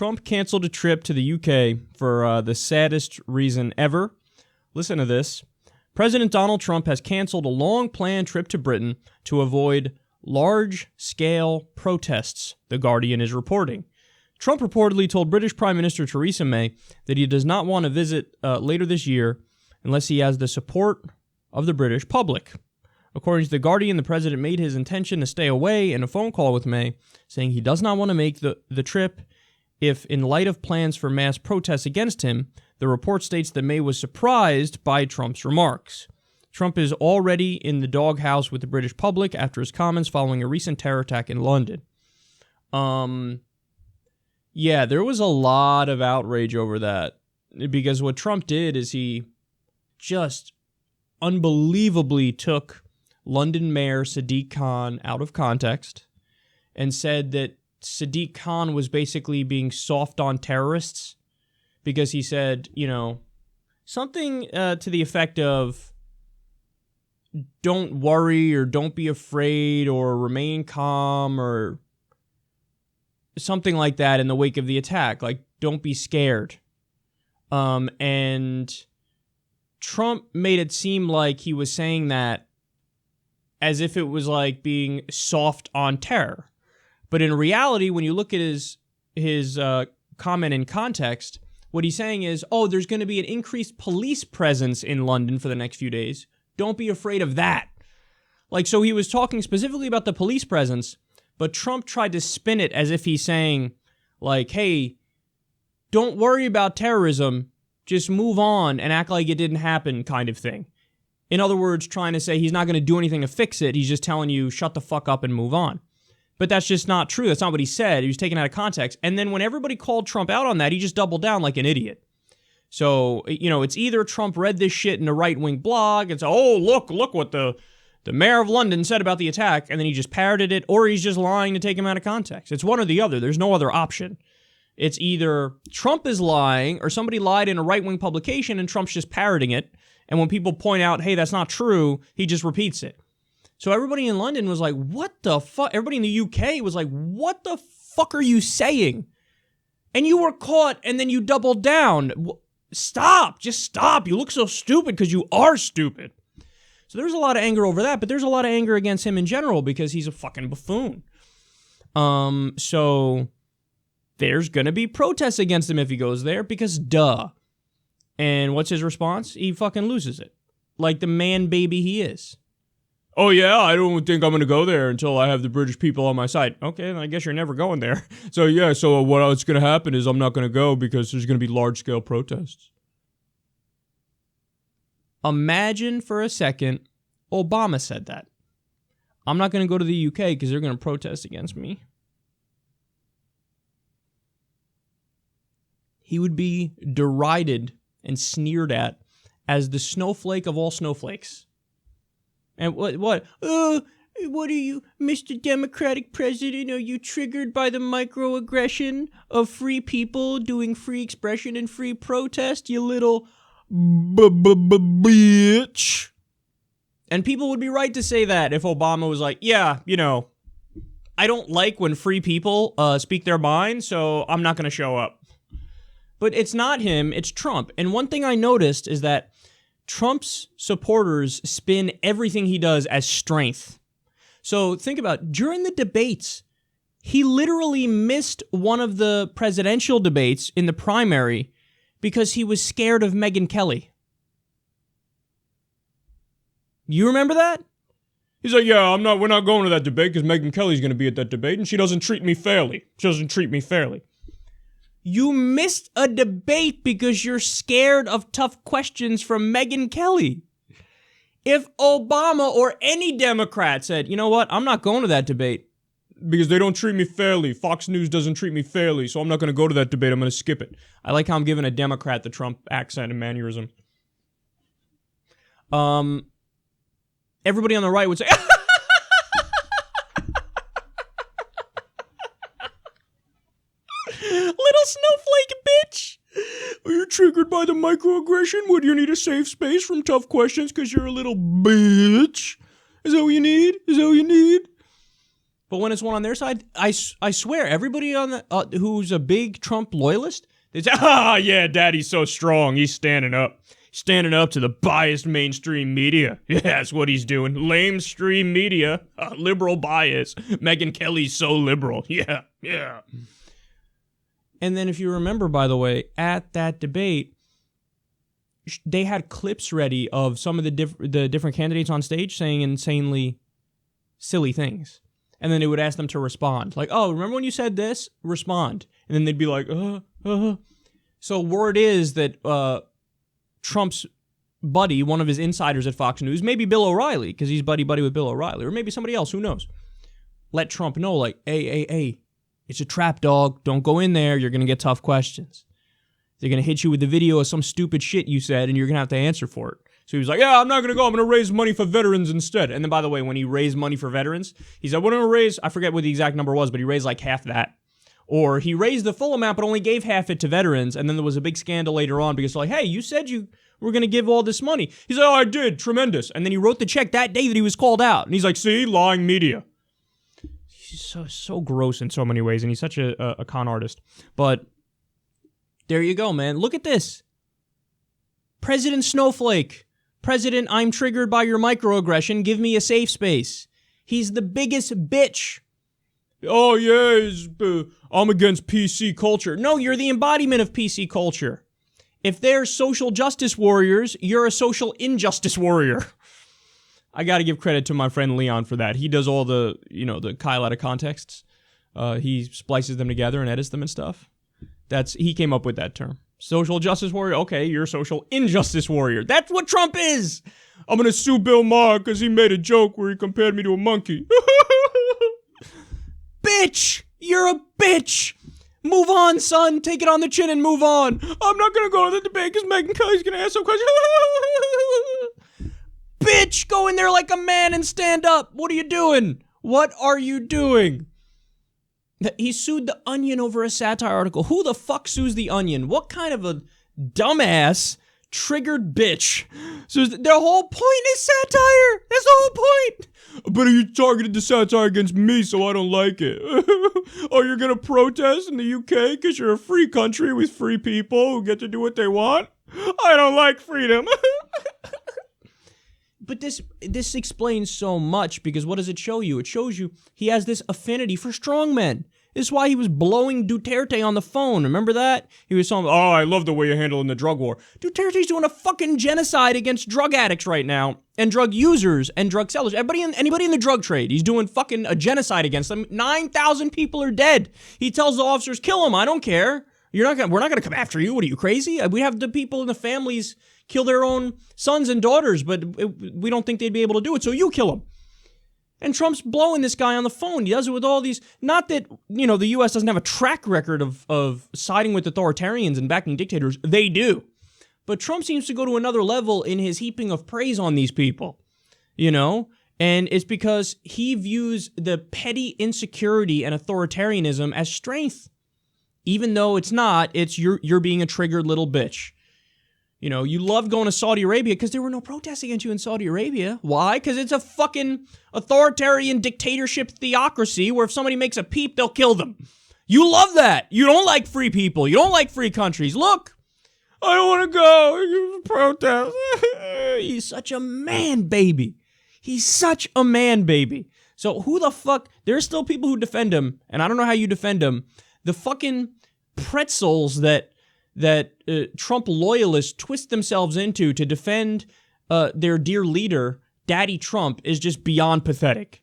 Trump canceled a trip to the UK for the saddest reason ever. Listen to this. President Donald Trump has canceled a long-planned trip to Britain to avoid large-scale protests, The Guardian is reporting. Trump reportedly told British Prime Minister Theresa May that he does not want to visit later this year unless he has the support of the British public. According to The Guardian, the president made his intention to stay away in a phone call with May, saying he does not want to make the trip if, in light of plans for mass protests against him, the report states that May was surprised by Trump's remarks. Trump is already in the doghouse with the British public after his comments following a recent terror attack in London. Yeah, there was a lot of outrage over that, because what Trump did is he just unbelievably took London Mayor Sadiq Khan out of context and said that Sadiq Khan was basically being soft on terrorists because he said, something to the effect of don't worry or don't be afraid or remain calm or something like that in the wake of the attack. Like, don't be scared. And Trump made it seem like he was saying that as if it was like being soft on terror. But in reality, when you look at his comment in context, what he's saying is, there's going to be an increased police presence in London for the next few days. Don't be afraid of that. Like, so he was talking specifically about the police presence, but Trump tried to spin it as if he's saying, like, hey, don't worry about terrorism, just move on and act like it didn't happen kind of thing. In other words, trying to say he's not going to do anything to fix it. He's just telling you, shut the fuck up and move on. But that's just not true. That's not what he said. He was taken out of context. And then when everybody called Trump out on that, he just doubled down like an idiot. So, it's either Trump read this shit in a right-wing blog and said, look what the mayor of London said about the attack, and then he just parroted it, or he's just lying to take him out of context. It's one or the other. There's no other option. It's either Trump is lying, or somebody lied in a right-wing publication, and Trump's just parroting it. And when people point out, hey, that's not true, he just repeats it. So everybody in London was like, what the fuck? Everybody in the UK was like, what the fuck are you saying? And you were caught, and then you doubled down. Stop. Just stop. You look so stupid because you are stupid. So there's a lot of anger over that, but there's a lot of anger against him in general because he's a fucking buffoon. So there's going to be protests against him if he goes there because duh. And what's his response? He fucking loses it. Like the man baby he is. Oh yeah, I don't think I'm going to go there until I have the British people on my side. Okay, then I guess you're never going there. So yeah, so what's going to happen is I'm not going to go because there's going to be large-scale protests. Imagine for a second Obama said that. I'm not going to go to the UK because they're going to protest against me. He would be derided and sneered at as the snowflake of all snowflakes. And what are you, Mr. Democratic President? Are you triggered by the microaggression of free people doing free expression and free protest, you little bitch? And people would be right to say that if Obama was like, yeah, I don't like when free people speak their mind, so I'm not going to show up. But it's not him, it's Trump. And one thing I noticed is that Trump's supporters spin everything he does as strength. So think about, during the debates, he literally missed one of the presidential debates in the primary because he was scared of Megyn Kelly. You remember that? He's like, yeah, we're not going to that debate because Megyn Kelly's going to be at that debate and she doesn't treat me fairly. You missed a debate because you're scared of tough questions from Megyn Kelly. If Obama or any Democrat said, you know what, I'm not going to that debate because they don't treat me fairly. Fox News doesn't treat me fairly, so I'm not going to go to that debate. I'm going to skip it. I like how I'm giving a Democrat the Trump accent and mannerism. Everybody on the right would say, little snowflake bitch. Are you triggered by the microaggression? Would you need a safe space from tough questions because you're a little bitch? Is that what you need? But when it's one on their side, I swear, everybody on the who's a big Trump loyalist, they say, yeah, Daddy's so strong. He's standing up. Standing up to the biased mainstream media. Yeah, that's what he's doing. Lamestream media. Liberal bias. Megyn Kelly's so liberal. Yeah. And then if you remember, by the way, at that debate, they had clips ready of some of the different candidates on stage saying insanely silly things. And then they would ask them to respond. Like, oh, remember when you said this? Respond. And then they'd be like, So word is that Trump's buddy, one of his insiders at Fox News, maybe Bill O'Reilly, because he's buddy with Bill O'Reilly, or maybe somebody else, who knows, let Trump know, like, hey, it's a trap, dog. Don't go in there. You're going to get tough questions. They're going to hit you with the video of some stupid shit you said, and you're going to have to answer for it. So he was like, yeah, I'm not going to go. I'm going to raise money for veterans instead. And then, by the way, when he raised money for veterans, he said, we're going to raise, I forget what the exact number was, but he raised like half that. Or he raised the full amount, but only gave half it to veterans. And then there was a big scandal later on because, like, hey, you said you were going to give all this money. He's like, oh, I did. Tremendous. And then he wrote the check that day that he was called out. And he's like, see, lying media. He's so gross in so many ways. And he's such a con artist. But there you go, man. Look at this. President Snowflake. President, I'm triggered by your microaggression. Give me a safe space. He's the biggest bitch. Oh, yeah, I'm against PC culture. No, you're the embodiment of PC culture. If they're social justice warriors, you're a social injustice warrior. I got to give credit to my friend Leon for that. He does all the Kyle out of contexts. He splices them together and edits them and stuff. He came up with that term. Social justice warrior? Okay, you're a social injustice warrior. That's what Trump is. I'm going to sue Bill Maher because he made a joke where he compared me to a monkey. Bitch! You're a bitch! Move on, son. Take it on the chin and move on. I'm not going to go to the debate because Megyn Kelly's going to ask some questions. Bitch! Go in there like a man and stand up. What are you doing? What are you doing? He sued The Onion over a satire article. Who the fuck sues The Onion? What kind of a dumbass triggered bitch? So the whole point is satire. That's the whole point. But you targeted the satire against me, so I don't like it. Oh, you're gonna protest in the UK because you're a free country with free people who get to do what they want? I don't like freedom. But this explains so much, because what does it show you? It shows you he has this affinity for strongmen. This is why he was blowing Duterte on the phone. Remember that? He was saying, oh, I love the way you're handling the drug war. Duterte's doing a fucking genocide against drug addicts right now, and drug users and drug sellers. Anybody in the drug trade. He's doing fucking a genocide against them. 9,000 people are dead. He tells the officers, kill them. I don't care. We're not going to come after you. What are you, crazy? We have the people and the families kill their own sons and daughters, but we don't think they'd be able to do it, so you kill them. And Trump's blowing this guy on the phone. He does it with all these, not that, the U.S. doesn't have a track record of siding with authoritarians and backing dictators. They do. But Trump seems to go to another level in his heaping of praise on these people, and it's because he views the petty insecurity and authoritarianism as strength. Even though it's not, it's you're being a triggered little bitch. You love going to Saudi Arabia because there were no protests against you in Saudi Arabia. Why? Because it's a fucking authoritarian dictatorship theocracy where if somebody makes a peep, they'll kill them. You love that. You don't like free people. You don't like free countries. Look, I don't want to go. You protest. He's such a man baby. He's such a man baby. So who the fuck? There's still people who defend him, and I don't know how you defend him. The fucking pretzels that Trump loyalists twist themselves into to defend their dear leader, Daddy Trump, is just beyond pathetic.